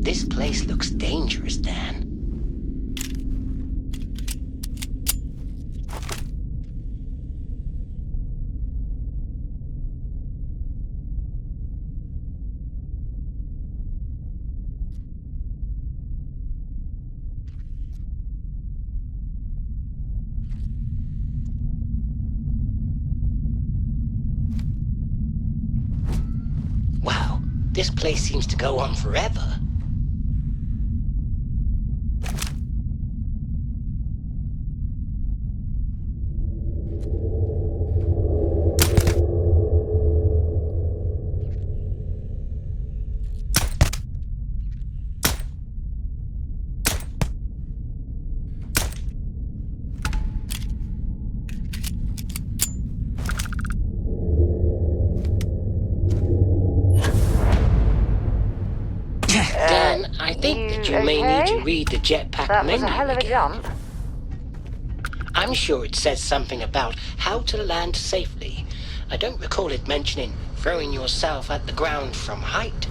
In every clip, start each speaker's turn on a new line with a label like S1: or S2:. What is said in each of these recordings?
S1: This place looks dangerous, Dan. Wow, this place seems to go on forever. Dan, I think that you may need to read the jetpack
S2: That
S1: menu
S2: was a hell of a
S1: again.
S2: jump.
S1: I'm sure it says something about how to land safely. I don't recall it mentioning throwing yourself at the ground from height.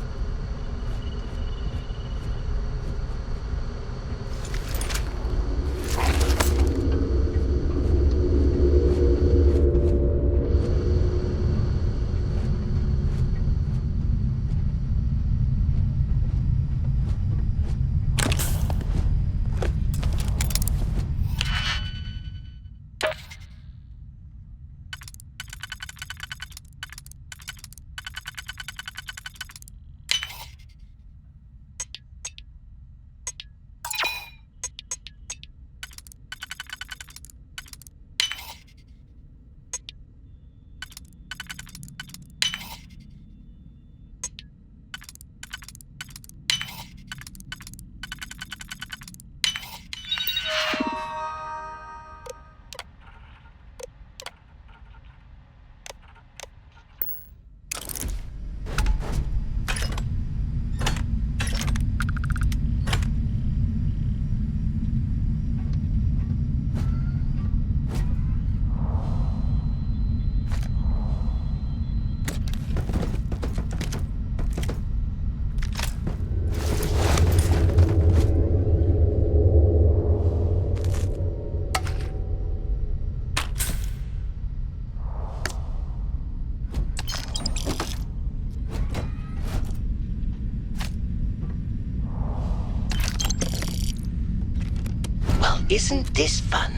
S1: Well, isn't this fun?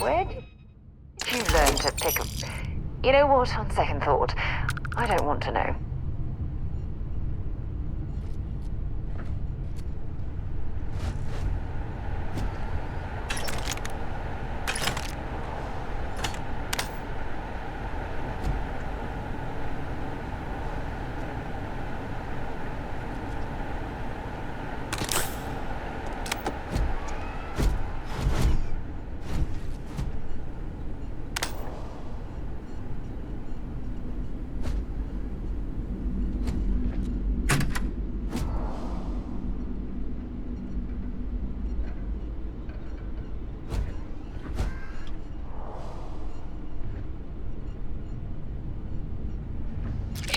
S2: Where did you learn to pick a... You know what, on second thought, I don't want to know.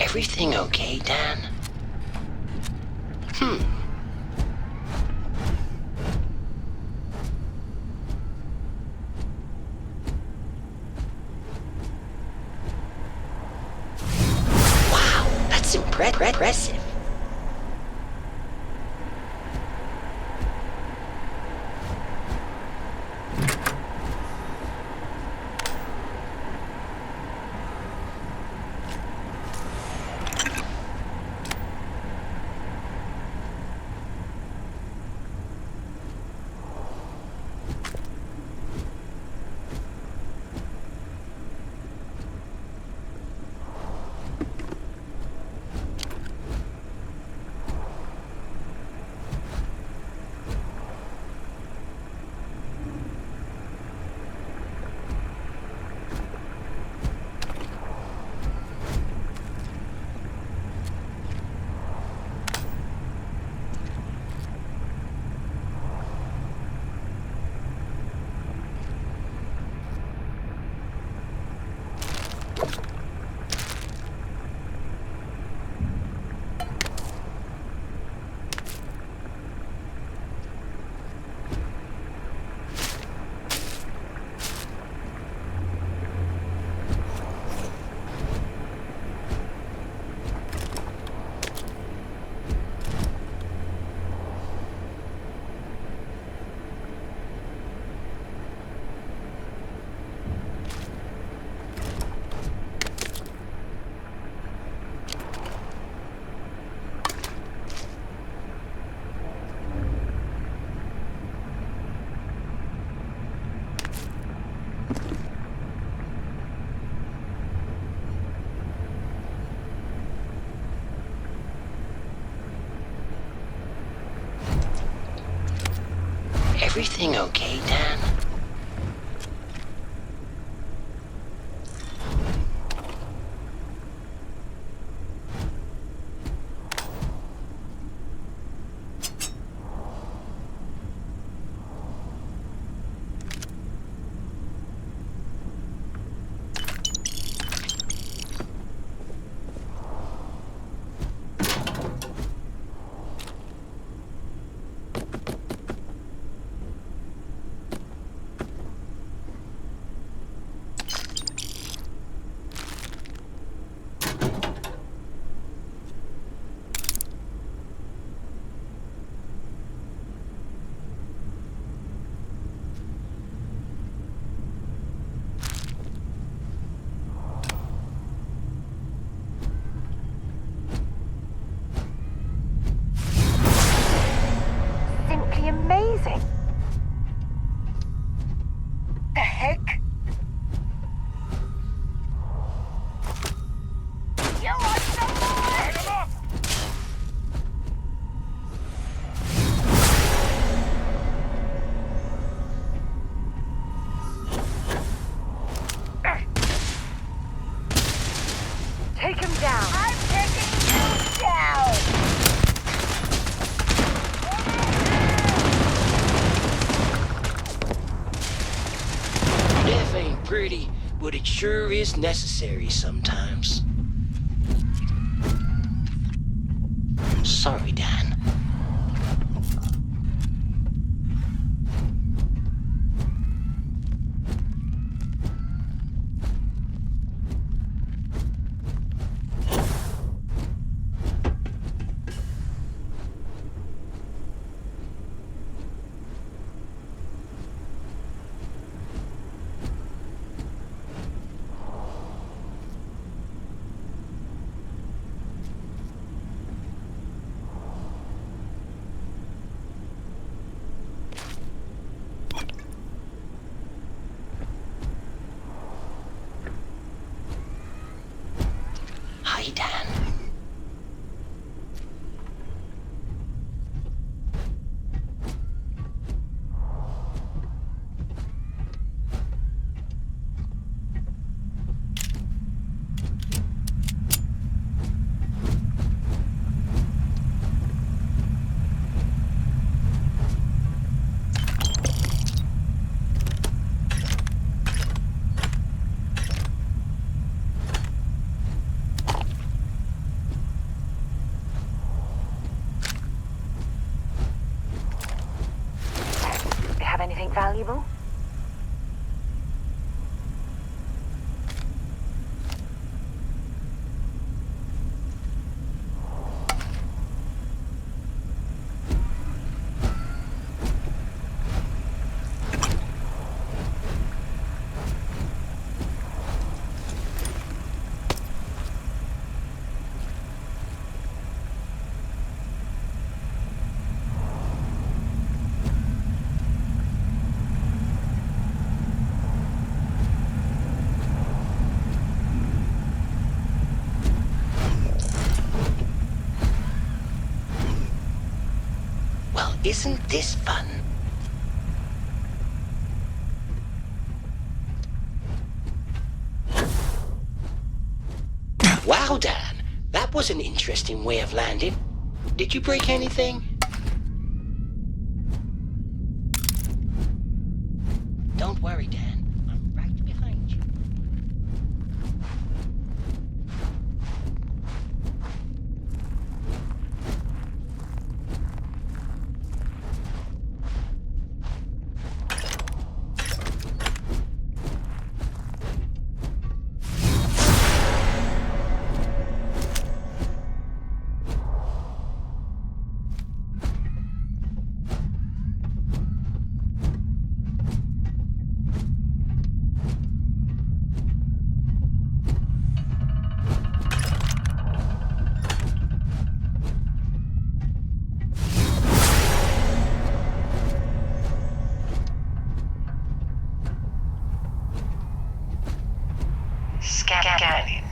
S1: Everything okay, Dan? Wow, that's impressive. Everything okay, Dan?
S2: Simply amazing. The heck? You want some more? Light 'em up! Take him down. I'm taking you down.
S1: Death ain't pretty, but it sure is necessary sometimes. Sorry, Dan.
S2: Anything valuable?
S1: Well, isn't this fun? Wow, Dan, that was an interesting way of landing. Did you break anything? Don't worry, Dan. I'm right behind you.
S2: Scanning.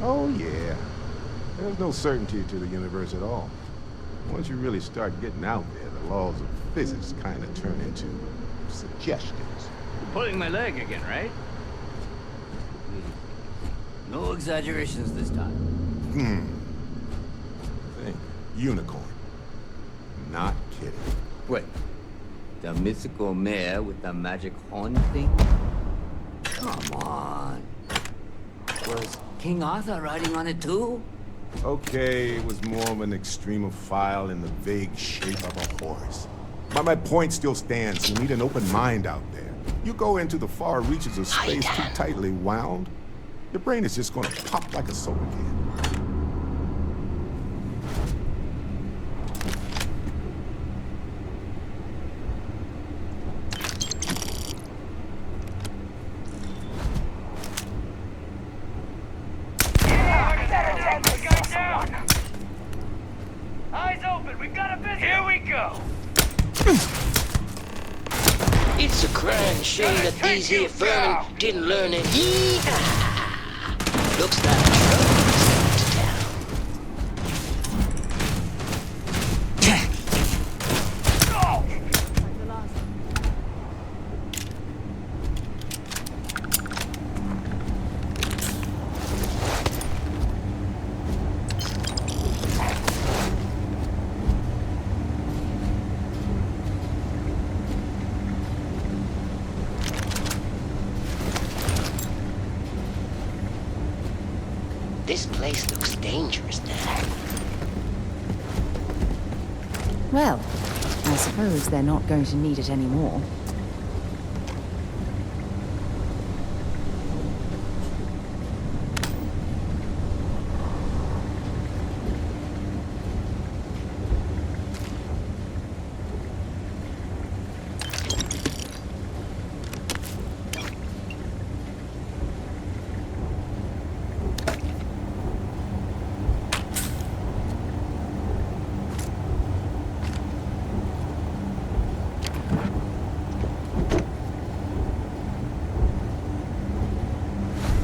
S3: Oh, yeah. There's no certainty to the universe at all. Once you really start getting out there, the laws of physics kind of turn into suggestions.
S4: pulling my leg again, right? No exaggerations this time.
S3: Think. Unicorn. Not kidding.
S4: Wait, the mythical mare with the magic horn thing? Come on. Was King Arthur riding on it too?
S3: Okay, it was more of an extremophile in the vague shape of a horse. But my point still stands. You need an open mind out there. You go into the far reaches of space too tightly wound, your brain is just gonna pop like a soda can.
S5: Eyes open, we've got a visitor! Here we go!
S1: It's a crying shame that these here vermin didn't learn it. Yee-haw! Looks like trouble's to town. This place looks dangerous now.
S2: Well, I suppose they're not going to need it anymore.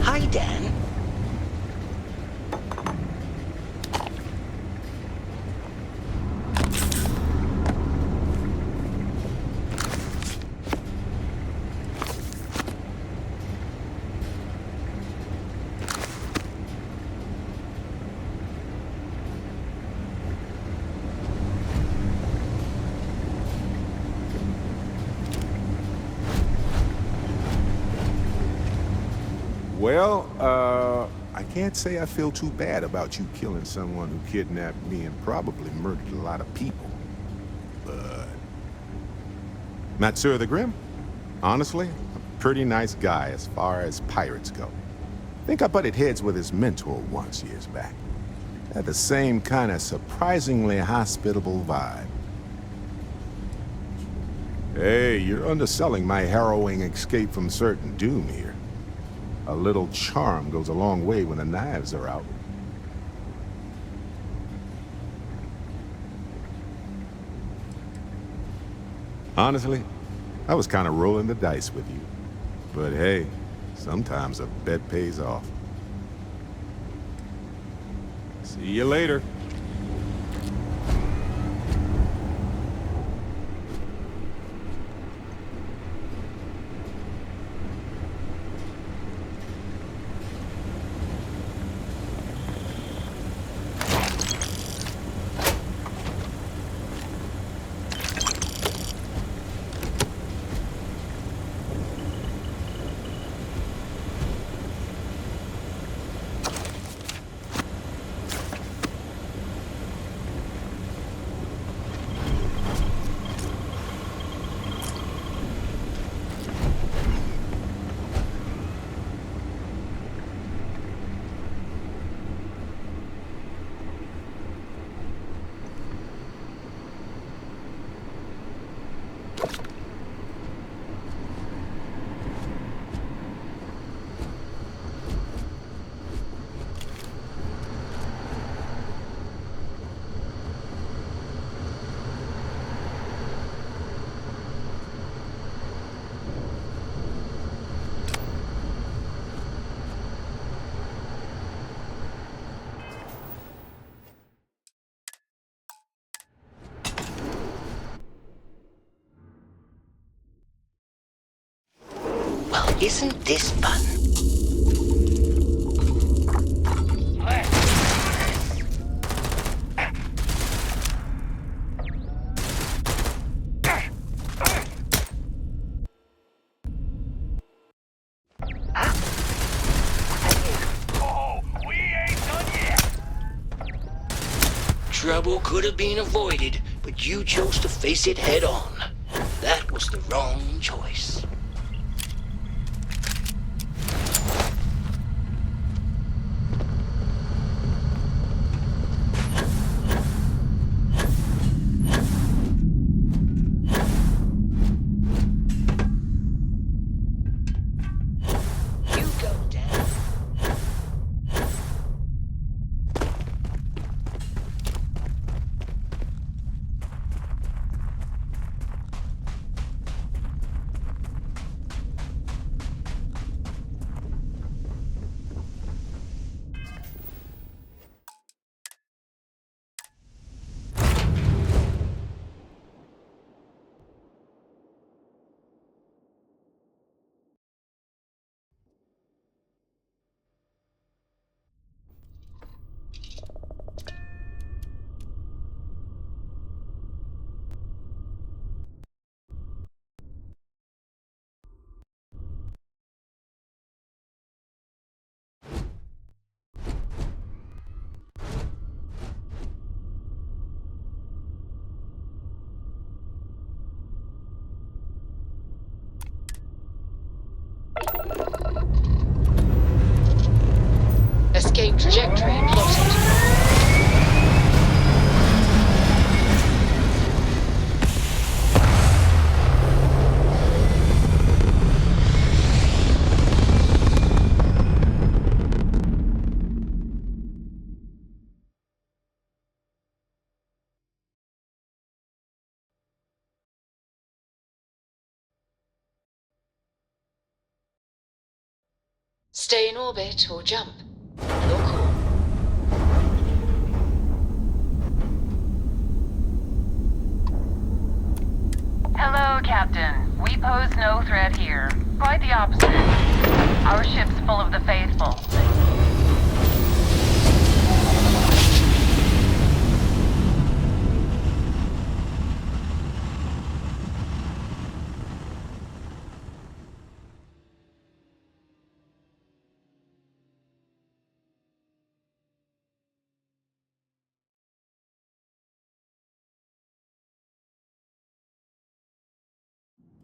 S1: Hi, Dan.
S3: Well, I can't say I feel too bad about you killing someone who kidnapped me and probably murdered a lot of people. But... Matsur the Grim? Honestly, a pretty nice guy as far as pirates go. Think I butted heads with his mentor once years back. Had the same kind of surprisingly hospitable vibe. Hey, you're underselling my harrowing escape from certain doom here. A little charm goes a long way when the knives are out. Honestly, I was kind of rolling the dice with you. But hey, sometimes a bet pays off. See you later.
S1: Isn't this fun?
S5: Oh, we ain't done yet.
S1: Trouble could have been avoided, but you chose to face it head on. That was the wrong choice. You go, Dan. Escape trajectory plotted. Stay in orbit or jump. Your call.
S6: Hello, Captain. We pose no threat here. Quite the opposite. Our ship's full of the faithful.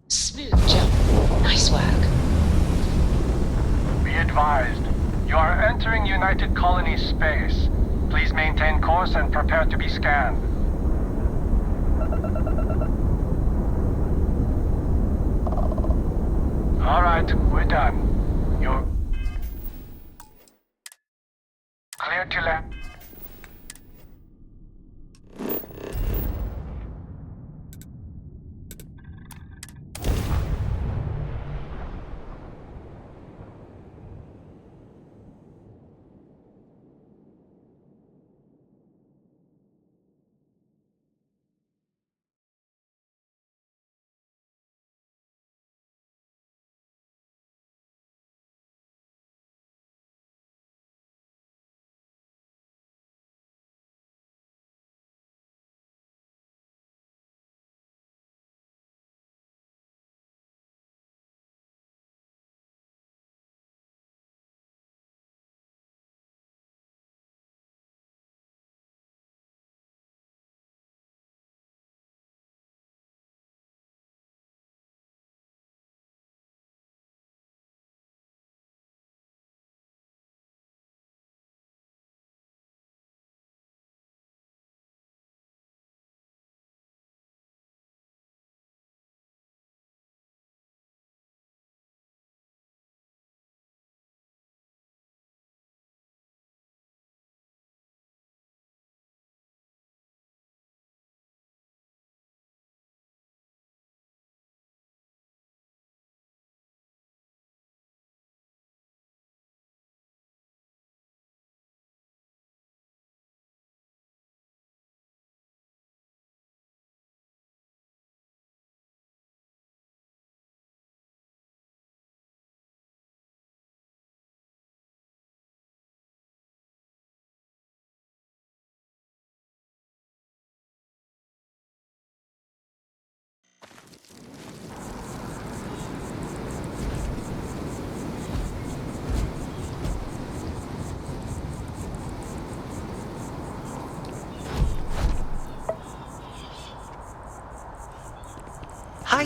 S1: Smooth jump. Nice work.
S5: Be advised. You are entering United Colony space. Please maintain course and prepare to be scanned. All right, we're done. You're clear to land.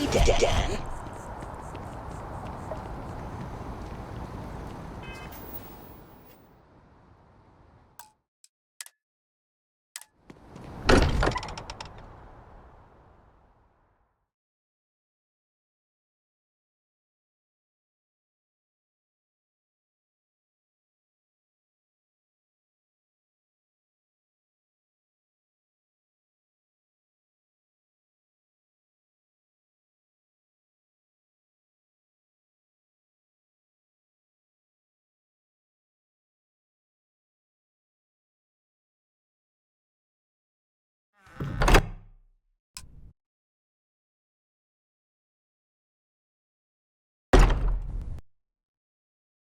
S1: Hi, Dan.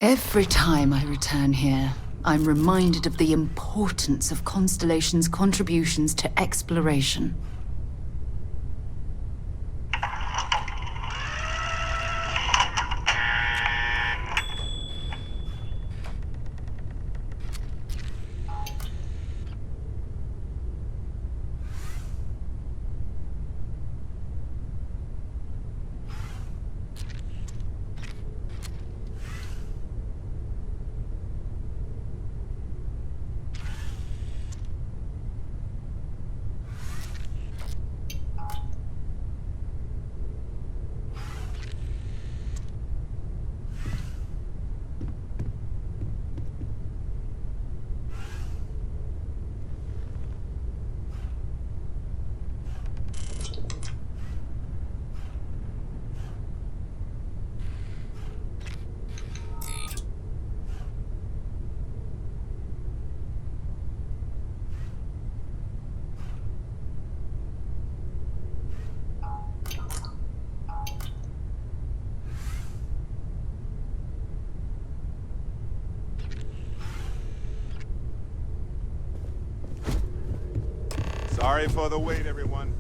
S7: Every time I return here, I'm reminded of the importance of Constellation's contributions to exploration.
S3: Sorry for the wait, everyone.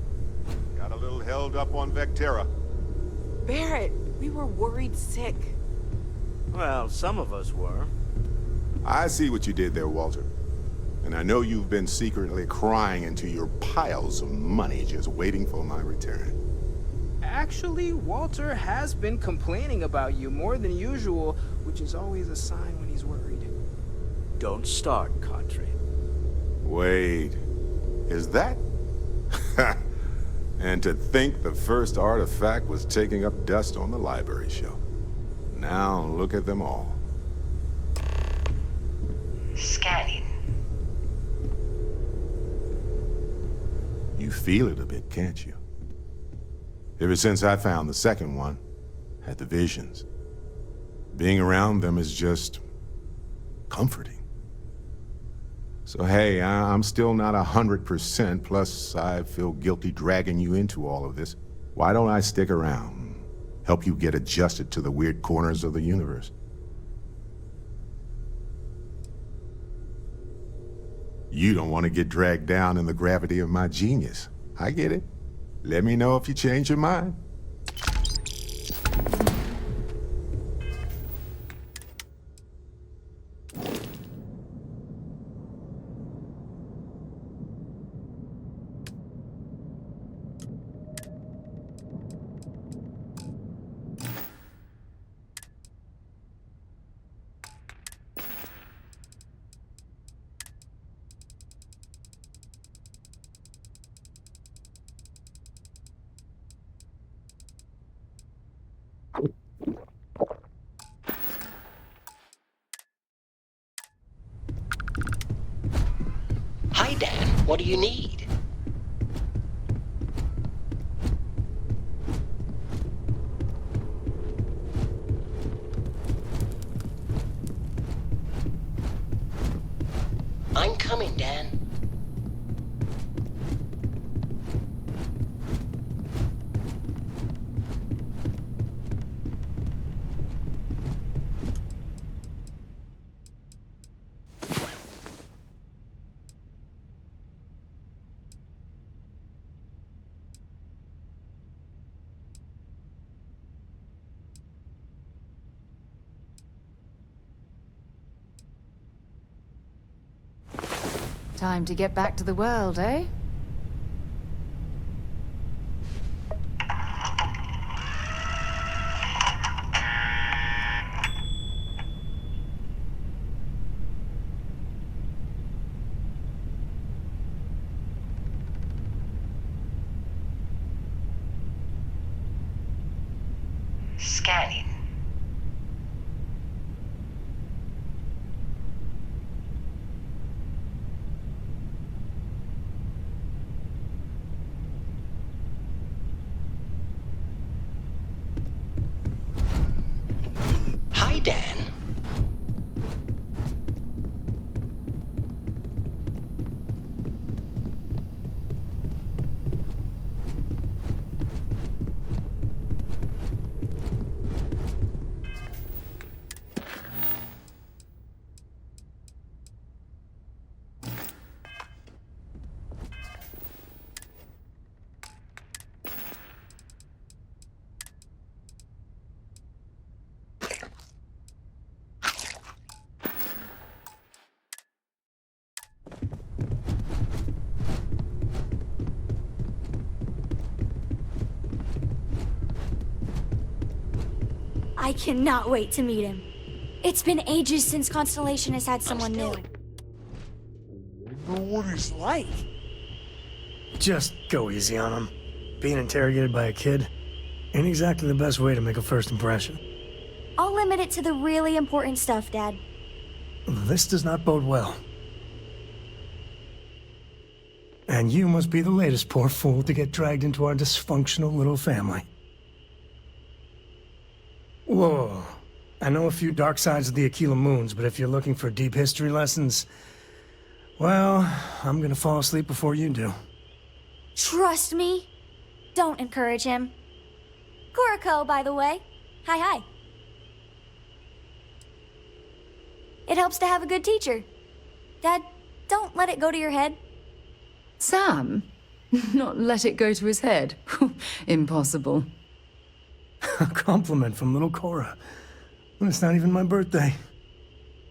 S3: Got a little held up on Vectera.
S8: Barrett, we were worried sick.
S9: Well, some of us were.
S3: I see what you did there, Walter. And I know you've been secretly crying into your piles of money just waiting for my return.
S10: Actually, Walter has been complaining about you more than usual, which is always a sign when he's worried.
S9: Don't start, Cadre.
S3: Wait, is that? And to think the first artifact was taking up dust on the library shelf. Now look at them all.
S2: Scanning.
S3: You feel it a bit, can't you? Ever since I found the second one, had the visions. Being around them is just comforting. So hey, I'm still not 100%, plus I feel guilty dragging you into all of this. Why don't I stick around, help you get adjusted to the weird corners of the universe? You don't want to get dragged down in the gravity of my genius. I get it. Let me know if you change your mind.
S1: Hi, Dan. What do you need? I'm coming, Dan.
S7: Time to get back to the world, eh?
S2: Scanning.
S1: Hi, Dan.
S11: I cannot wait to meet him. It's been ages since Constellation has had someone new.
S12: Know what he's like. Just go easy on him. Being interrogated by a kid ain't exactly the best way to make a first impression.
S11: I'll limit it to the really important stuff, Dad.
S12: This does not bode well. And you must be the latest poor fool to get dragged into our dysfunctional little family. Whoa. I know a few dark sides of the Aquila Moons, but if you're looking for deep history lessons, well, I'm gonna fall asleep before you do.
S11: Trust me. Don't encourage him. Kuriko, by the way. Hi. It helps to have a good teacher. Dad, don't let it go to your head.
S7: Sam? Not let it go to his head? Impossible.
S12: A compliment from little Cora. When it's not even my birthday.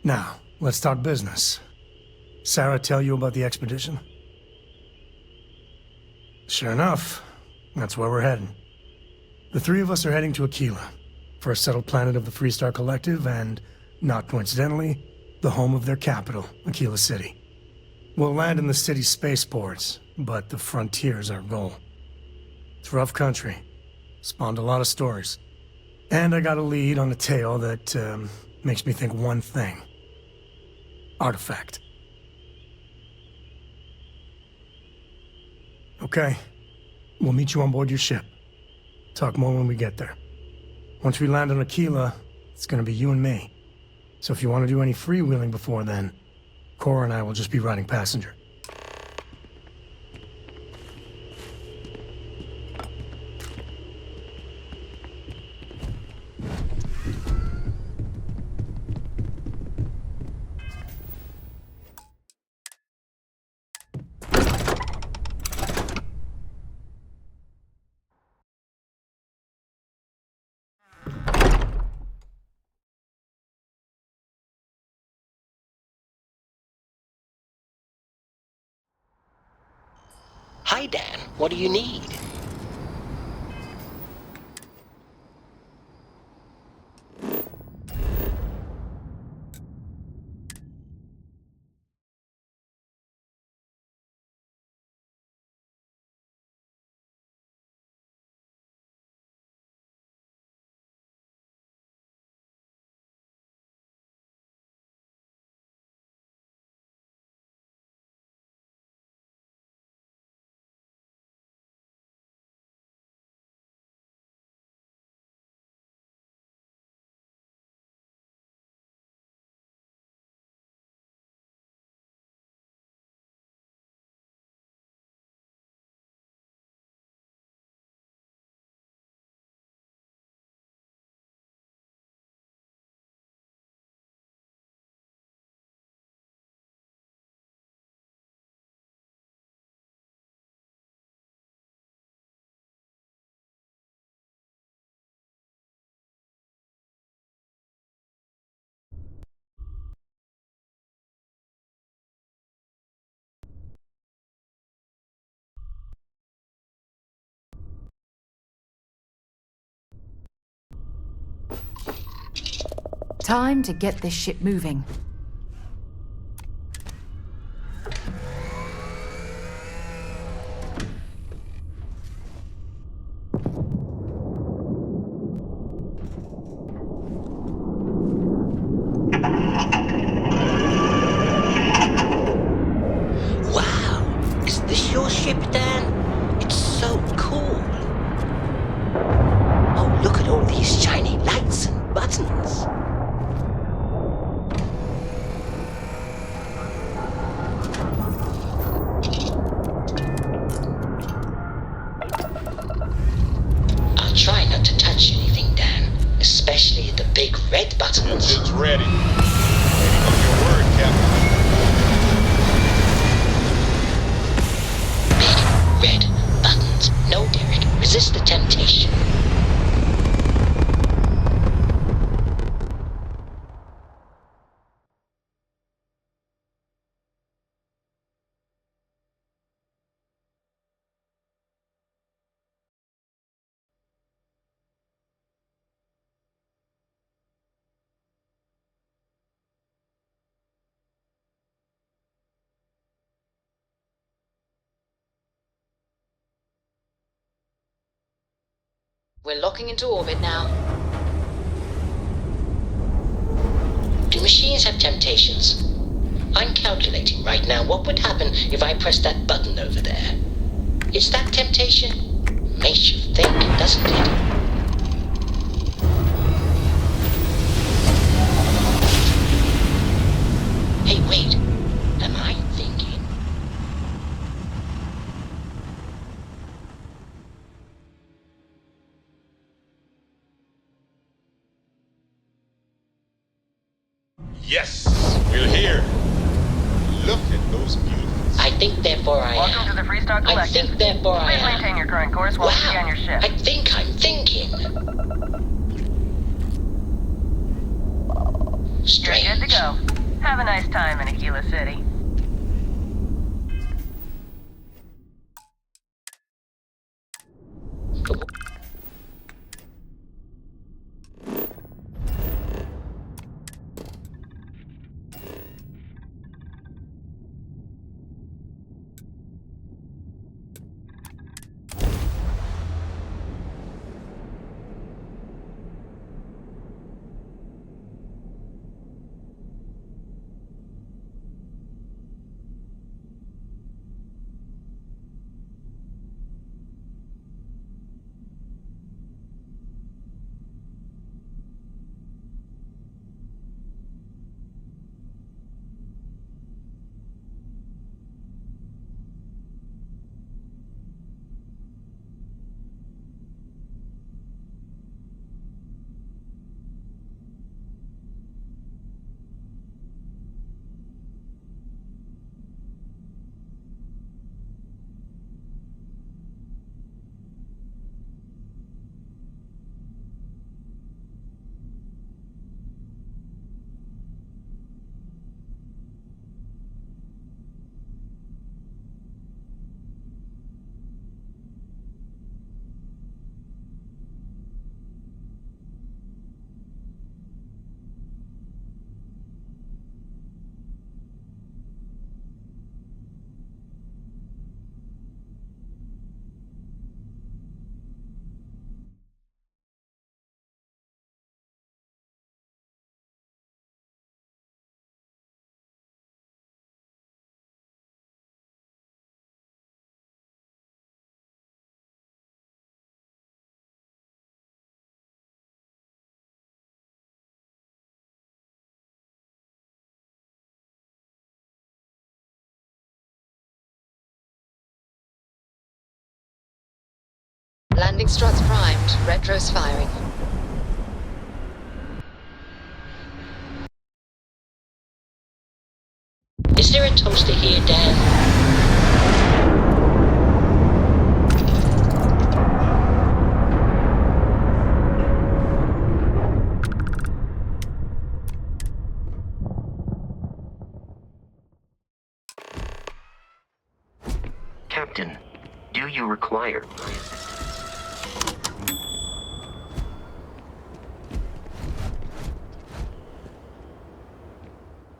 S12: Now, let's talk business. Sarah tell you about the expedition? Sure enough, that's where we're heading. The three of us are heading to Aquila, for a settled planet of the Freestar Collective and, not coincidentally, the home of their capital, Aquila City. We'll land in the city's spaceports, but the frontier's our goal. It's rough country. Spawned a lot of stories. And I got a lead on a tale that makes me think one thing. Artifact. Okay. We'll meet you on board your ship. Talk more when we get there. Once we land on Aquila, it's gonna be you and me. So if you want to do any freewheeling before then, Cora and I will just be riding passenger.
S1: Hi, Dan. What do you need?
S7: Time to get this ship moving.
S1: magic red buttons.
S3: It's ready. Waiting on your word, Captain.
S1: Red buttons. No, Derek. Resist the temptation.
S7: We're locking into orbit now.
S1: Do machines have temptations? I'm calculating right now what would happen if I pressed that button over there. It's that temptation? Makes you think, doesn't it? Hey, wait. Am I thinking?
S3: Yes, we're here. Look at those beauties.
S1: I think therefore I am.
S6: Welcome to the Freestar
S1: I
S6: Collective.
S1: think therefore I
S6: Please
S1: am.
S6: maintain your current course while we scan your ship.
S1: I think I'm thinking. Strange.
S6: You're good to go. Have a nice time in Aquila City.
S7: Landing struts primed. Retro's firing.
S1: Is there a toaster here, Dan? Captain, do you require my assistance?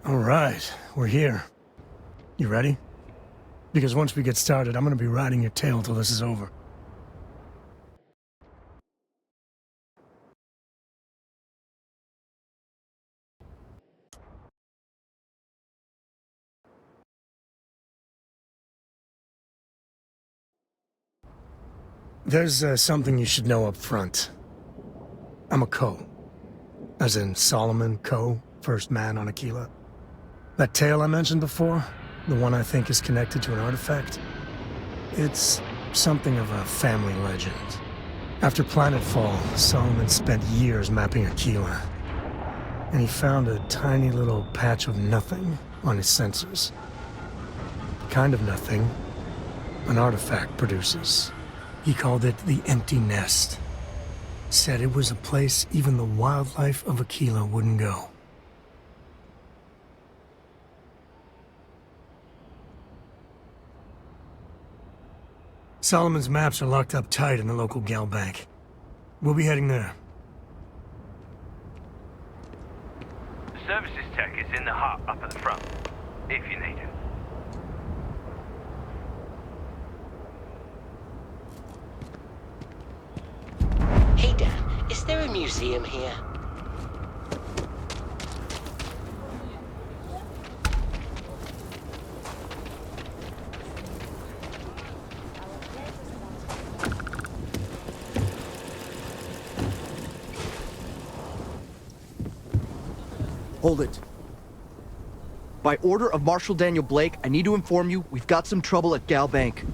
S12: All right, we're here. You ready? Because once we get started, I'm gonna be riding your tail till this is over. There's something you should know up front. I'm a Co. As in Solomon Co., first man on Aquila. That tale I mentioned before, the one I think is connected to an artifact, it's something of a family legend. After Planetfall, Solomon spent years mapping Aquila. and he found a tiny little patch of nothing on his sensors. The kind of nothing an artifact produces. He called it the Empty Nest. Said it was a place even the wildlife of Aquila wouldn't go. Solomon's maps are locked up tight in the local gal bank. We'll be heading there.
S13: The services tech is in the hut up at the front, if you need him.
S1: Hey Dan, is there a museum here?
S14: Hold it. By order of Marshal Daniel Blake, I need to inform you we've got some trouble at Gal Bank.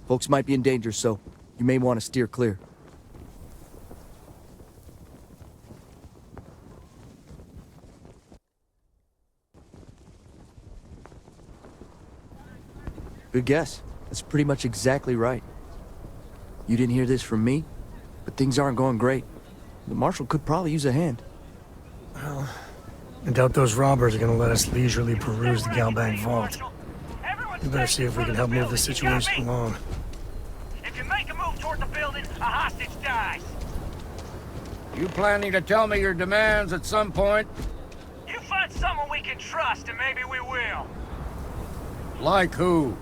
S14: Folks might be in danger, so you may want to steer clear. Good guess. That's pretty much exactly right. You didn't hear this from me, but things aren't going great. The Marshal could probably use a hand.
S12: Well, I doubt those robbers are gonna let us leisurely peruse the Gal Bank vault. We better see if we can help move the situation along.
S13: If you make a move toward the building, a hostage dies.
S15: You planning to tell me your demands at some point?
S13: You find someone we can trust, and maybe we will.
S15: Like who?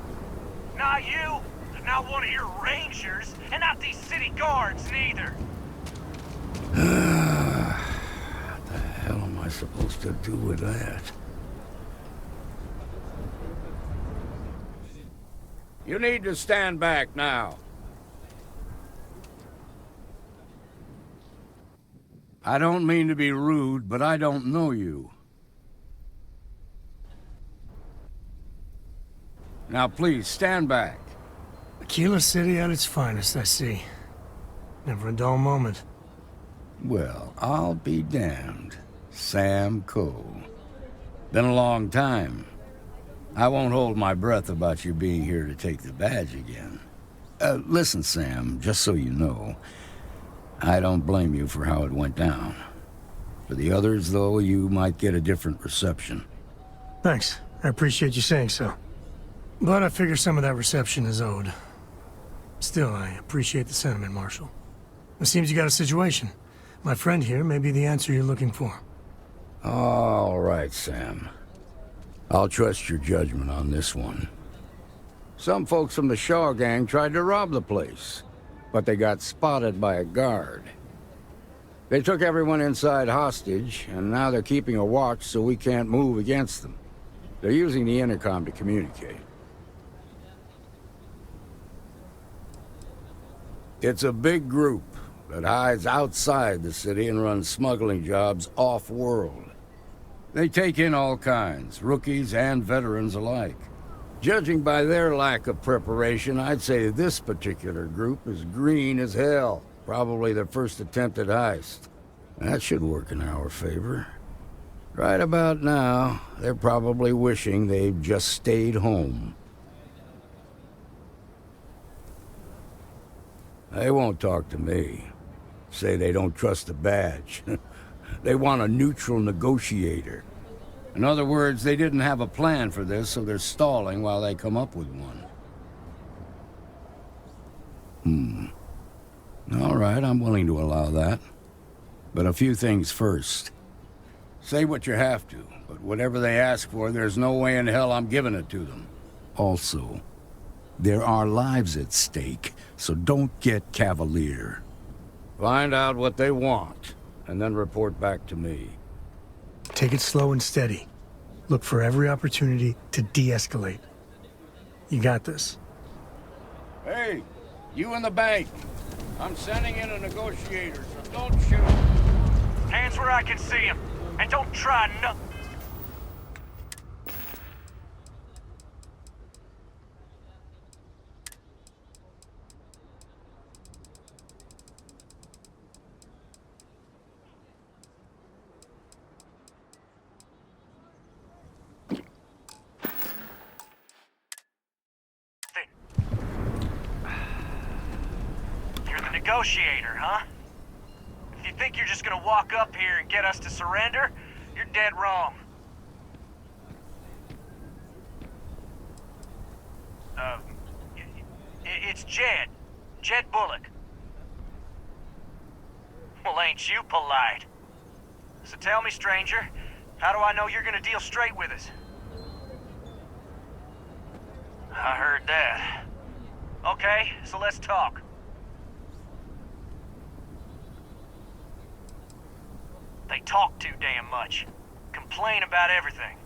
S13: Not you, not one of your rangers, and not these city guards, neither.
S15: What the hell am I supposed to do with that? You need to stand back now. I don't mean to be rude, but I don't know you. Now please, stand back.
S12: Aquila City at its finest, I see. Never a dull moment.
S15: Well, I'll be damned. Sam Coe. Been a long time. I won't hold my breath about you being here to take the badge again. Listen, Sam, just so you know, I don't blame you for how it went down. For the others, though, you might get a different reception.
S12: Thanks. I appreciate you saying so. But I figure some of that reception is owed. Still, I appreciate the sentiment, Marshal. It seems you got a situation. My friend here may be the answer you're looking for.
S15: All right, Sam. I'll trust your judgment on this one. Some folks from the Shaw gang tried to rob the place, but they got spotted by a guard. They took everyone inside hostage, and now they're keeping a watch so we can't move against them. They're using the intercom to communicate. It's a big group that hides outside the city and runs smuggling jobs off-world. They take in all kinds, rookies and veterans alike. Judging by their lack of preparation, I'd say this particular group is green as hell. Probably their first attempt at heist. That should work in our favor. Right about now, they're probably wishing they'd just stayed home. They won't talk to me. Say they don't trust the badge. They want a neutral negotiator. In other words, they didn't have a plan for this, so they're stalling while they come up with one. All right, I'm willing to allow that. But a few things first. Say what you have to, but whatever they ask for, there's no way in hell I'm giving it to them. Also, there are lives at stake, so don't get cavalier. Find out what they want, and then report back to me.
S12: Take it slow and steady. Look for every opportunity to de-escalate. You got this.
S15: Hey, you in the bank. I'm sending in a negotiator, so don't shoot.
S13: Hands where I can see him, and don't try nothing. negotiator, huh? If you think you're just gonna walk up here and get us to surrender, you're dead wrong. It's Jed. Jed Bullock. Well, ain't you polite? So tell me, stranger, how do I know you're gonna deal straight with us? I heard that. Okay, so let's talk. They talk too damn much. Complain about everything.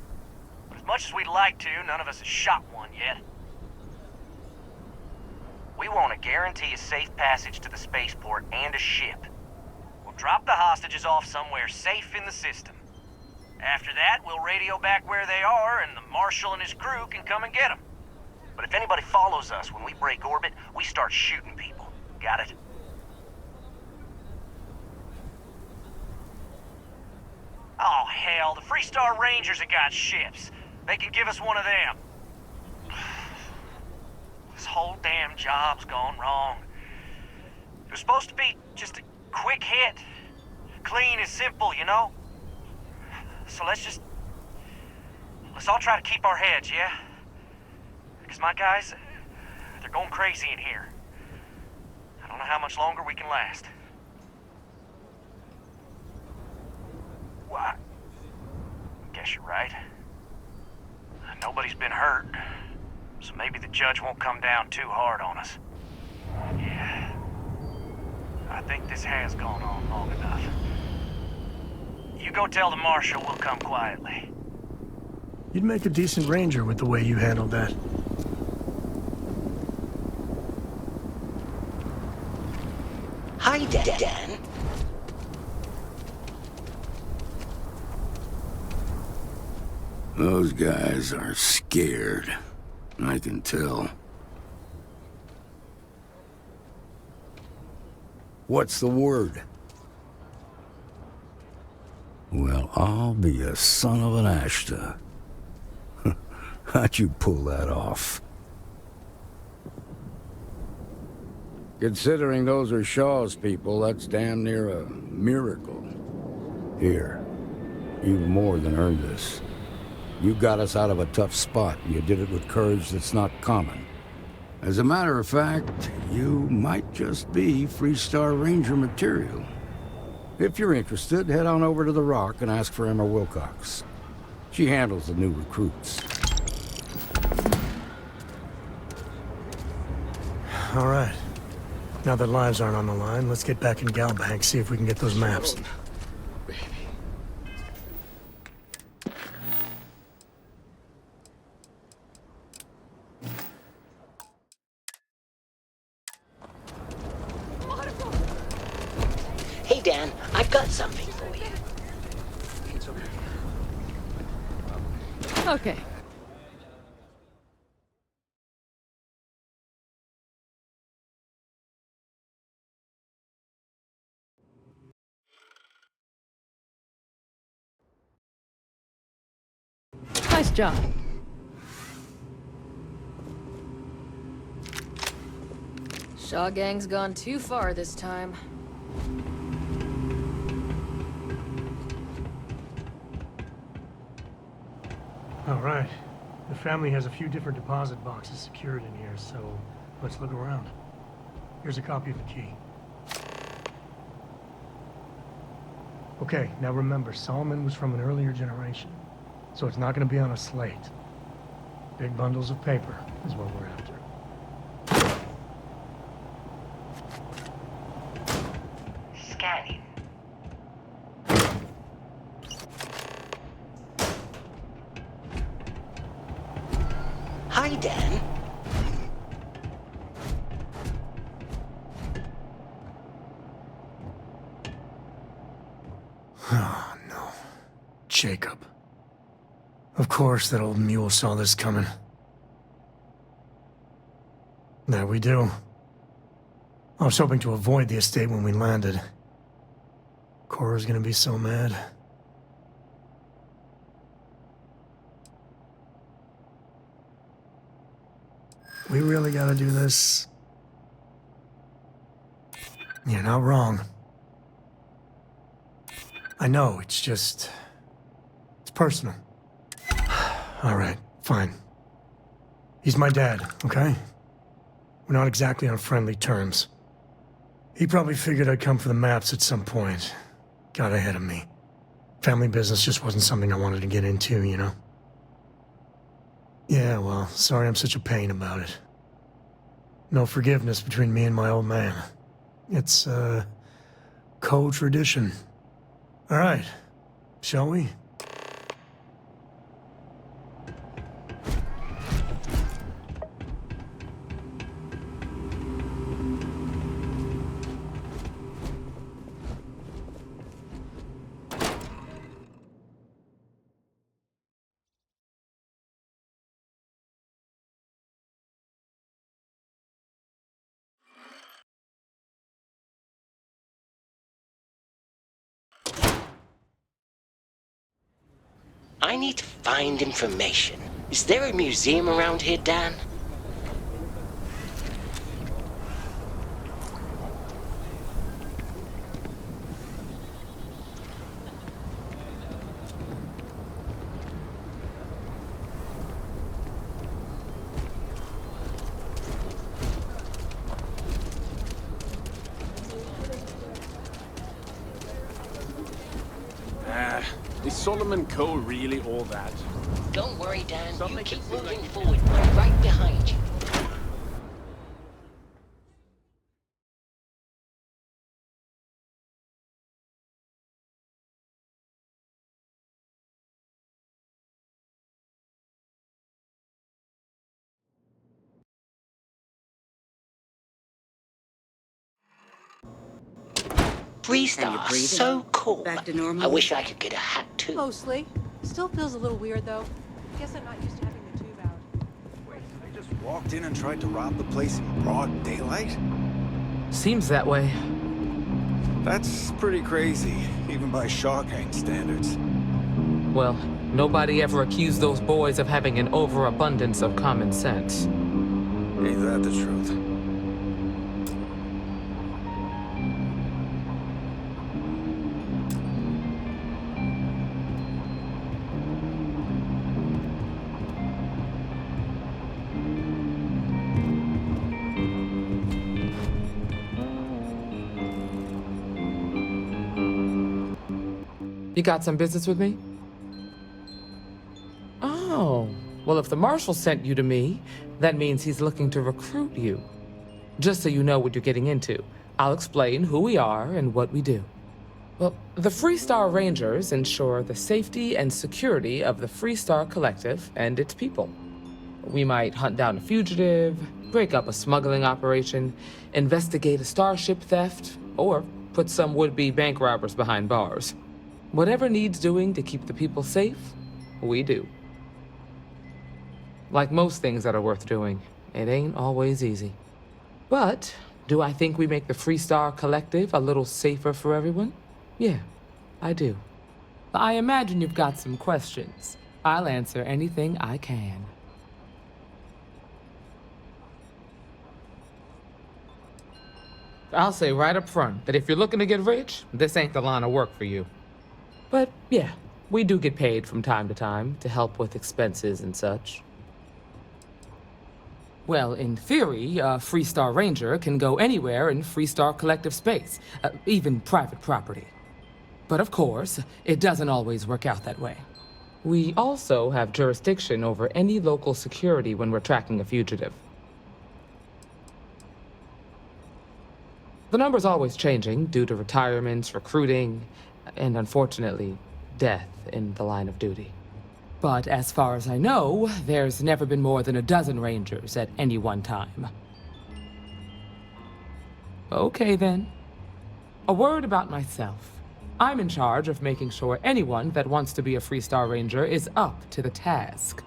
S13: But as much as we'd like to, none of us has shot one yet. We want to guarantee a safe passage to the spaceport and a ship. We'll drop the hostages off somewhere safe in the system. After that, we'll radio back where they are, and the Marshal and his crew can come and get them. But if anybody follows us when we break orbit, we start shooting people. Got it? Oh, hell, the Freestar Rangers have got ships. They can give us one of them. This whole damn job's gone wrong. It was supposed to be just a quick hit. Clean and simple, you know? So let's all try to keep our heads, yeah? Because my guys, they're going crazy in here. I don't know how much longer we can last. What? Guess you're right. Nobody's been hurt, so maybe the judge won't come down too hard on us. Yeah. I think this has gone on long enough. You go tell the Marshal we'll come quietly.
S12: You'd make a decent ranger with the way you handled that.
S1: Hi, Dan.
S15: Those guys are scared. I can tell. What's the word? Well, I'll be a son of an Ashta. How'd you pull that off? Considering those are Shaw's people, that's damn near a miracle. Here, you've more than earned this. You got us out of a tough spot, and you did it with courage that's not common. As a matter of fact, you might just be Freestar Ranger material. If you're interested, head on over to the Rock and ask for Emma Wilcox. She handles the new recruits.
S12: All right. Now that lives aren't on the line, let's get back in Galbank, see if we can get those maps.
S1: Hey, Dan, I've got something for you.
S7: Okay. Nice job.
S16: Shaw Gang's gone too far this time.
S12: All right. The family has a few different deposit boxes secured in here, so let's look around. Here's a copy of the key. Okay, now remember, Solomon was from an earlier generation, so it's not going to be on a slate. Big bundles of paper is what we're after.
S2: Scanning.
S1: Hi, Dan.
S12: Oh, no. Jacob. Of course that old mule saw this coming. There we do. I was hoping to avoid the estate when we landed. Cora's gonna be so mad. We really gotta do this. You're not wrong. I know, it's just... it's personal. All right, fine. He's my dad, okay? We're not exactly on friendly terms. He probably figured I'd come for the maps at some point. Got ahead of me. Family business just wasn't something I wanted to get into, you know? Yeah, well, sorry I'm such a pain about it. No forgiveness between me and my old man. It's, co-tradition. All right, shall we?
S1: I need to find information. Is there a museum around here, Dan?
S17: Is Solomon Co. really all that?
S1: Don't worry, Dan. You keep moving forward. I'm right behind you. Freestar, so cool.
S18: Back to normal?
S1: I wish I could get a hat too.
S18: Mostly. Still feels a little weird though. Guess I'm not used to having the tube out.
S19: Wait, they just walked in and tried to rob the place in broad daylight?
S20: Seems that way.
S19: That's pretty crazy, even by Shaw Gang standards.
S20: Well, nobody ever accused those boys of having an overabundance of common sense.
S19: Ain't that the truth?
S20: You got some business with me? Oh, well, if the Marshal sent you to me, that means he's looking to recruit you. Just so you know what you're getting into, I'll explain who we are and what we do. Well, the Freestar Rangers ensure the safety and security of the Freestar Collective and its people. We might hunt down a fugitive, break up a smuggling operation, investigate a starship theft, or put some would-be bank robbers behind bars. Whatever needs doing to keep the people safe, we do. Like most things that are worth doing, it ain't always easy. But do I think we make the Freestar Collective a little safer for everyone? Yeah, I do. I imagine you've got some questions. I'll answer anything I can. I'll say right up front that if you're looking to get rich, this ain't the line of work for you. But yeah, we do get paid from time to time to help with expenses and such. Well, in theory, a Freestar Ranger can go anywhere in Freestar Collective space, even private property. But of course, it doesn't always work out that way. We also have jurisdiction over any local security when we're tracking a fugitive. The number's always changing due to retirements, recruiting, and unfortunately, death in the line of duty. But as far as I know, there's never been more than a dozen Rangers at any one time. Okay then. A word about myself. I'm in charge of making sure anyone that wants to be a Freestar Ranger is up to the task.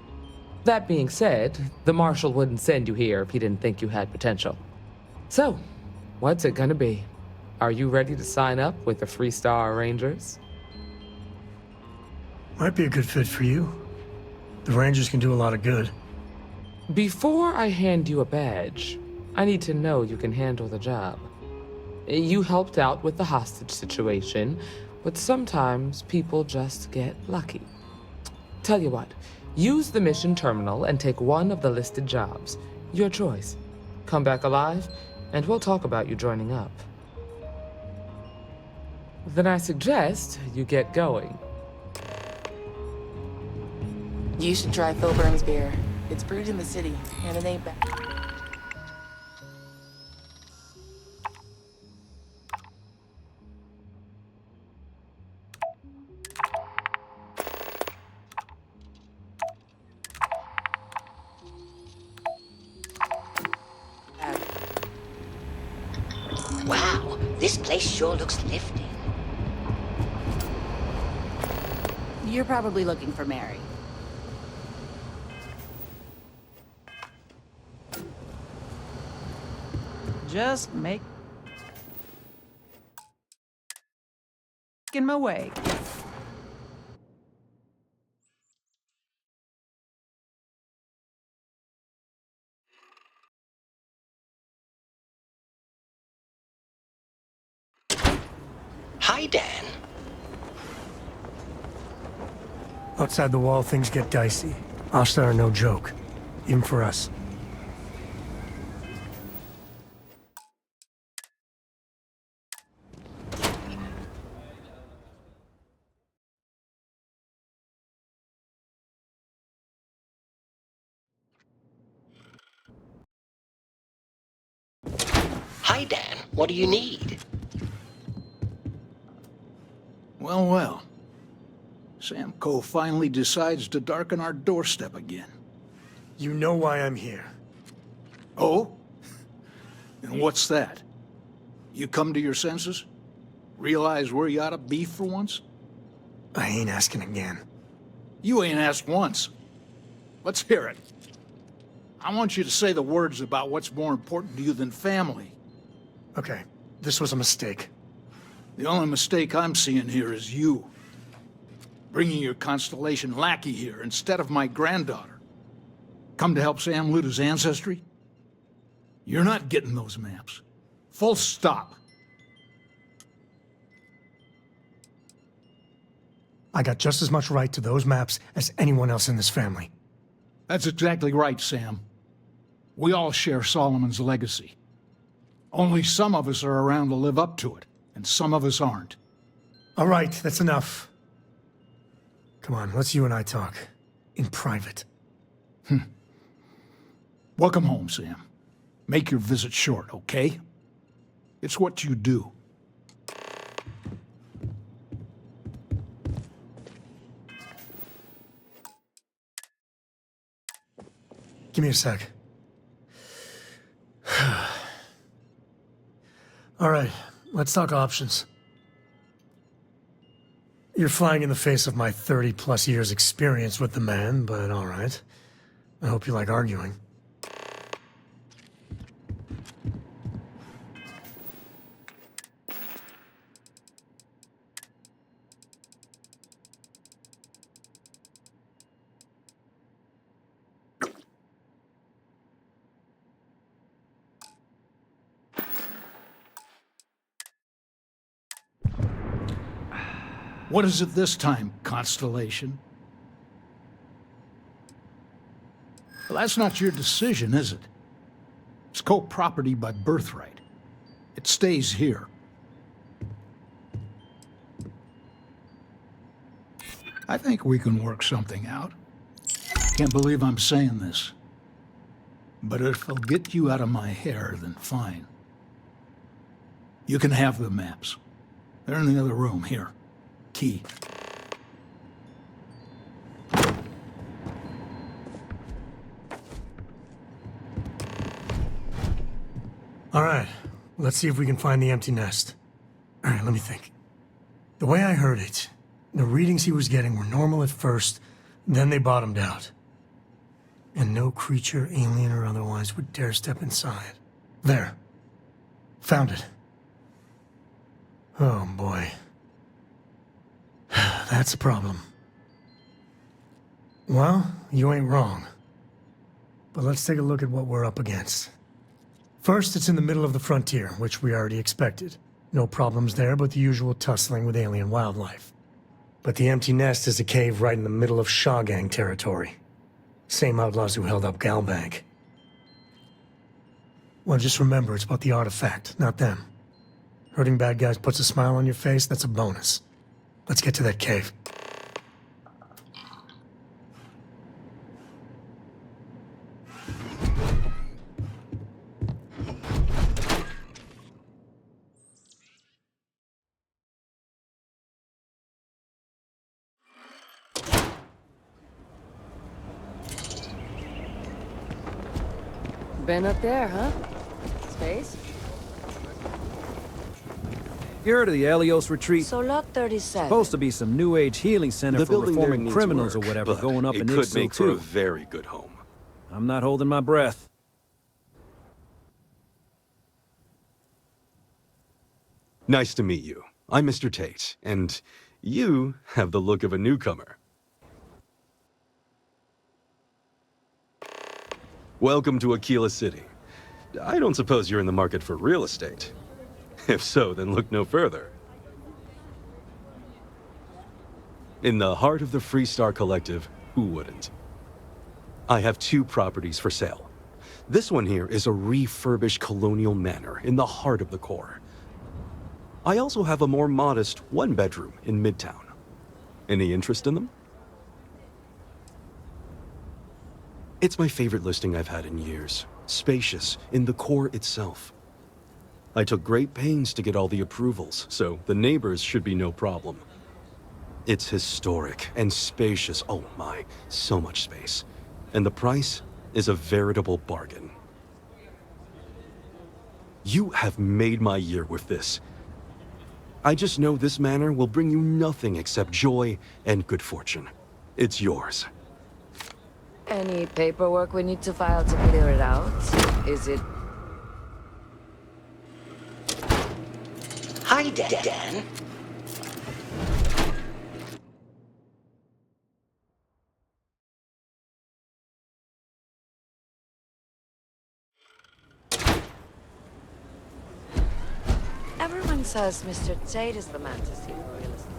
S20: That being said, the Marshal wouldn't send you here if he didn't think you had potential. So, what's it gonna be? Are you ready to sign up with the Freestar Rangers?
S12: Might be a good fit for you. The Rangers can do a lot of good.
S20: Before I hand you a badge, I need to know you can handle the job. You helped out with the hostage situation, but sometimes people just get lucky. Tell you what, use the mission terminal and take one of the listed jobs. Your choice. Come back alive, and we'll talk about you joining up. Then I suggest you get going.
S21: You should try Phil Burns beer. It's brewed in the city, and it ain't bad.
S1: Wow, this place sure looks nifty.
S22: You're probably looking for Mary.
S23: Just making my way.
S1: Hi, Dan.
S12: Outside the wall, things get dicey. Ashtar are no joke, even for us.
S1: Hi, Dan. What do you need?
S24: Well, well. Sam Coe finally decides to darken our doorstep again.
S12: You know why I'm here.
S24: Oh? And what's that? You come to your senses? Realize where you ought to be for once?
S12: I ain't asking again.
S24: You ain't asked once. Let's hear it. I want you to say the words about what's more important to you than family.
S12: Okay, this was a mistake.
S24: The only mistake I'm seeing here is you. Bringing your Constellation lackey here instead of my granddaughter. Come to help Sam loot his ancestry? You're not getting those maps. Full stop.
S12: I got just as much right to those maps as anyone else in this family.
S24: That's exactly right, Sam. We all share Solomon's legacy. Only some of us are around to live up to it, and some of us aren't.
S12: All right, that's enough. Come on, let's you and I talk. In private.
S24: Welcome home, Sam. Make your visit short, okay? It's what you do.
S12: Give me a sec. All right, let's talk options. You're flying in the face of my 30-plus years experience with the man, but all right. I hope you like arguing.
S24: What is it this time, Constellation? Well, that's not your decision, is it? It's co-property by birthright. It stays here. I think we can work something out. Can't believe I'm saying this. But if it'll get you out of my hair, then fine. You can have the maps. They're in the other room, here. Key.
S12: All right, let's see if we can find the empty nest. All right, let me think. The way I heard it, the readings he was getting were normal at first, then they bottomed out. And no creature, alien or otherwise, would dare step inside. There. Found it. Oh, boy. That's a problem. Well, you ain't wrong. But let's take a look at what we're up against. First, it's in the middle of the frontier, which we already expected. No problems there, but the usual tussling with alien wildlife. But the empty nest is a cave right in the middle of Shawgang territory. Same outlaws who held up Galbank. Well, just remember, it's about the artifact, not them. Hurting bad guys puts a smile on your face, that's a bonus. Let's get to that cave.
S21: Been up there, huh? Space?
S4: You heard of the Helios retreat?
S21: So Lot 37.
S4: Supposed to be some new age healing center
S5: The
S4: for
S5: building there
S4: reforming
S5: needs
S4: criminals
S5: work,
S4: or whatever
S5: but
S4: going up in
S5: it could
S4: Ixo
S5: make for a
S4: too.
S5: very good home.
S4: I'm not holding my breath.
S5: Nice to meet you. I'm Mr. Tate, and you have the look of a newcomer. Welcome to Aquila City. I don't suppose you're in the market for real estate. If so, then look no further. In the heart of the Freestar Collective, who wouldn't? I have 2 properties for sale. This one here is a refurbished colonial manor in the heart of the core. I also have a more modest 1-bedroom in Midtown. Any interest in them? It's my favorite listing I've had in years. Spacious, in the core itself. I took great pains to get all the approvals, so the neighbors should be no problem. It's historic and spacious, oh my, so much space. And the price is a veritable bargain. You have made my year with this. I just know this manor will bring you nothing except joy and good fortune. It's yours.
S21: Any paperwork we need to file to clear it out? Is it...
S1: Hi, Dan.
S21: Everyone says Mr. Tate is the man to see for real estate.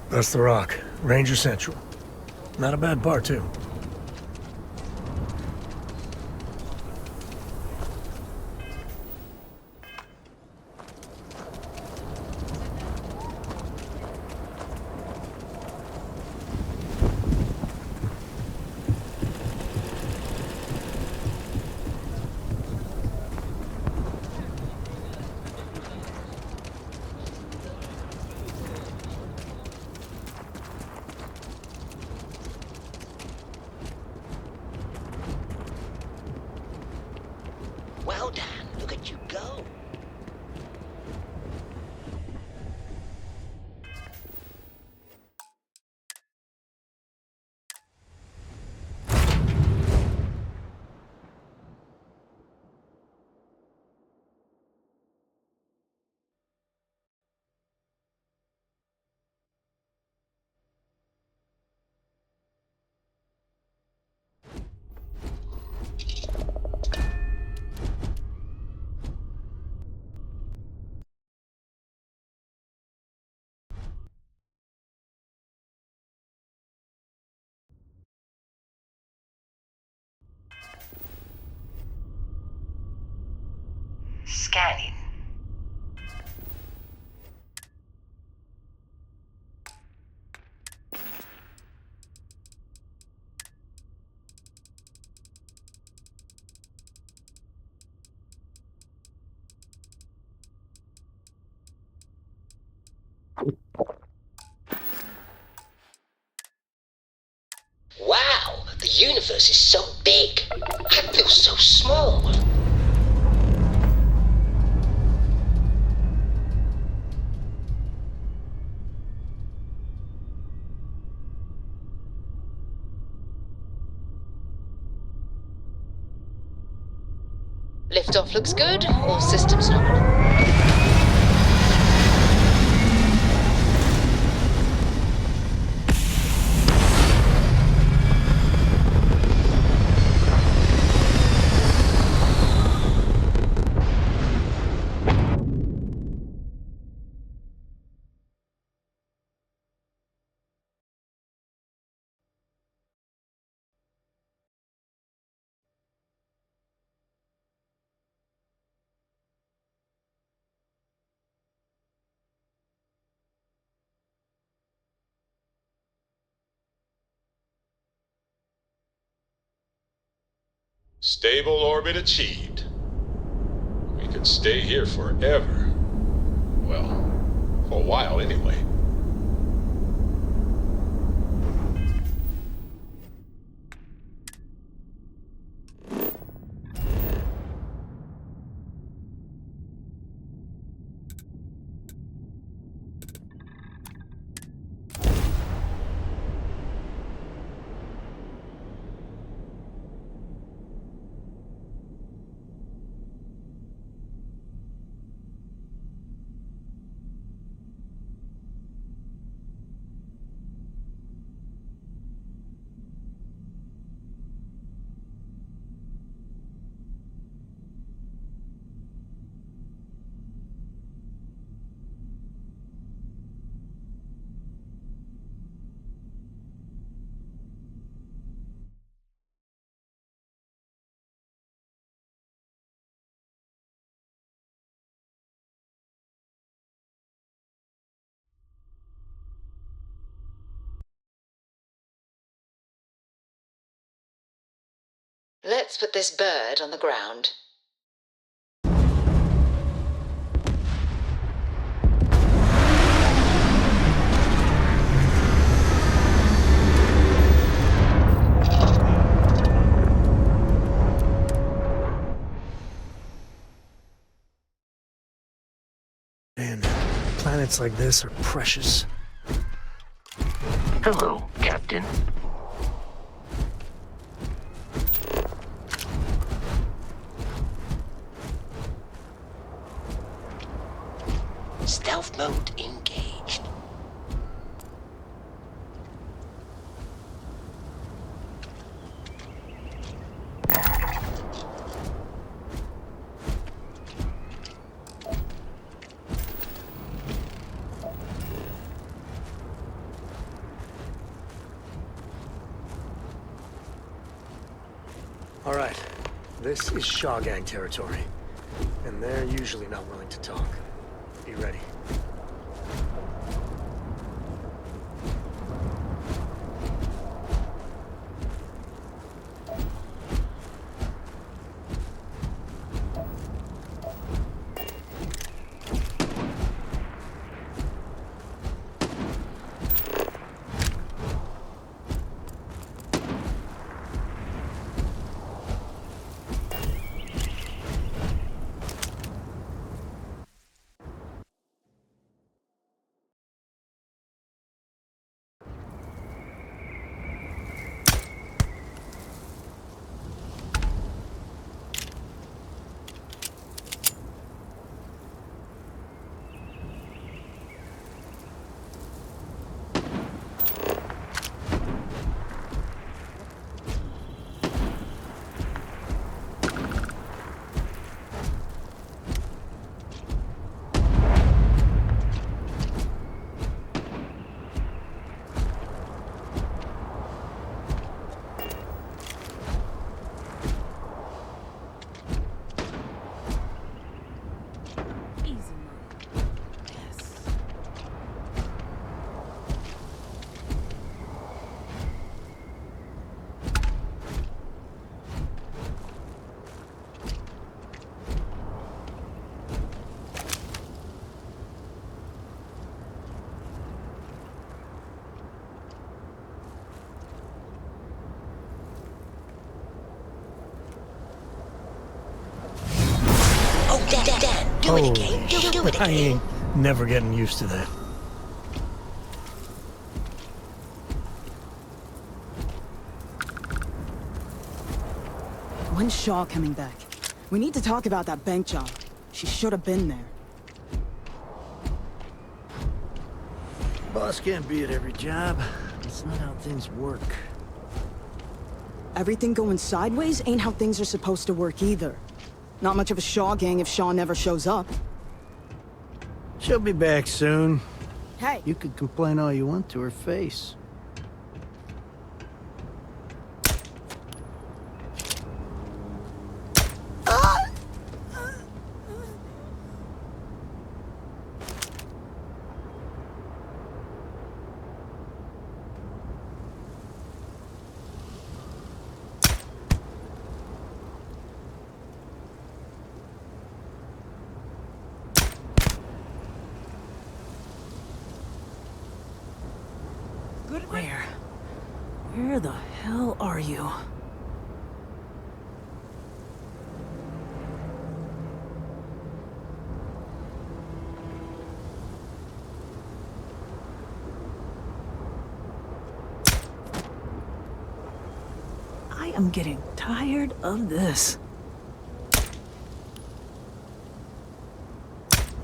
S12: That's the Rock. Ranger Central. Not a bad bar, too.
S1: Well, Dan, look at you go. Scanning. Wow, the universe is so big. I feel so small.
S7: Liftoff looks good. All systems nominal.
S8: Stable orbit achieved. We could stay here forever. Well, for a while anyway.
S7: Let's put this bird on the ground.
S12: Man, planets like this are precious.
S9: Hello, Captain.
S1: Stealth mode engaged.
S12: All right, this is Shaw Gang territory, and they're usually not willing to talk. Be ready.
S1: Dan, do it again. Do it
S12: I
S1: again.
S12: ain't never getting used to that.
S22: When's Shaw coming back?
S9: We need to talk about that bank job. She should have been there.
S10: Boss can't be at every job. That's not how things work.
S9: Everything going sideways ain't how things are supposed to work either. Not much of a Shaw gang if Shaw never shows up.
S10: She'll be back soon.
S9: Hey!
S10: You could complain all you want to her face.
S9: Where the hell are you? I am getting tired of this.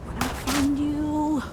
S9: When I find you...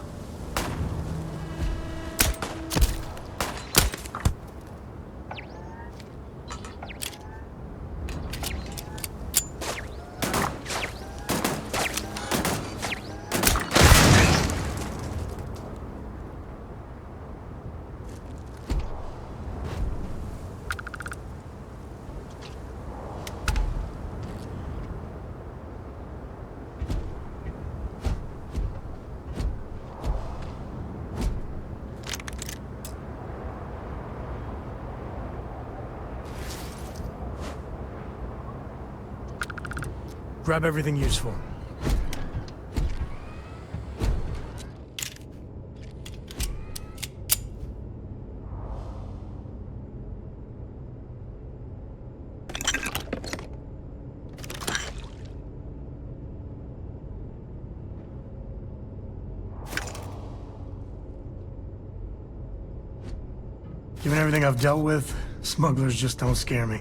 S12: Grab everything useful. Given everything I've dealt with, smugglers just don't scare me.